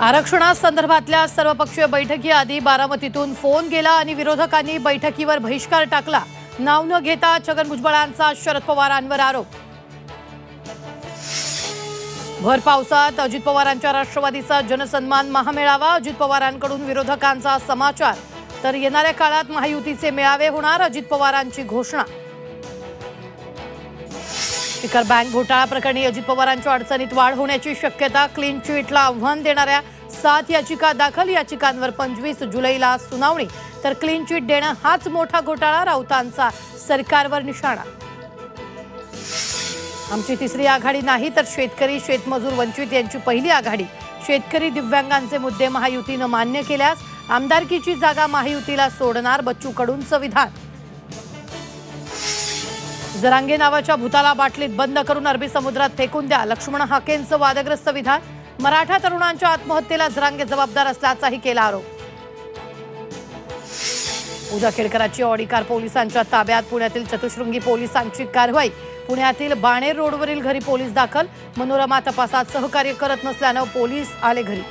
आरक्षणासंदर्भातल्या सर्वपक्षीय बैठकीआधी बारामतीतून फोन गेला आणि विरोधकांनी बैठकीवर बहिष्कार टाकला। नाव न घेता छगन भुजबळांचा शरद पवारांवर आरोप। भर पावसात अजित पवारांच्या राष्ट्रवादीचा जनसन्मान महामेळावा। अजित पवारांकडून विरोधकांचा समाचार। तर येणाऱ्या काळात महायुतीचे मेळावे होणार, अजित पवारांची घोषणा। शिखर बँक घोटाळा प्रकरणी अजित पवारांच्या अडचणीत वाढ होण्याची शक्यता। क्लीन चिटला आव्हान देणाऱ्या 7 याचिका दाखल। याचिकांवर 25 जुलैला सुनावणी। तर क्लीन चिट देणं हाच मोठा घोटाळा, राऊतांचा सरकारवर निशाणा। आमची तिसरी आघाडी नाही तर शेतकरी शेतमजूर वंचित यांची पहिली आघाडी। शेतकरी दिव्यांगांचे मुद्दे महायुतीनं मान्य केल्यास आमदारकीची जागा महायुतीला सोडणार, बच्चू कडूंचं विधान। जरांगे नावाच्या भूताला बाटलीत बंद करून अरबी समुद्रात फेकून द्या, लक्ष्मण हाकेंचं वादग्रस्त विधान। मराठा तरुणांच्या आत्महत्येला जरांगे जबाबदार असल्याचाही केला आरोप। पूजा खेडकराची ऑडी कार पोलिसांच्या ताब्यात। पुण्यातील चतुशृंगी पोलिसांची कारवाई। पुण्यातील बाणेर रोडवरील घरी पोलीस दाखल। मनोरमा तपासात सहकार्य करत नसल्यानं पोलीस आले घरी।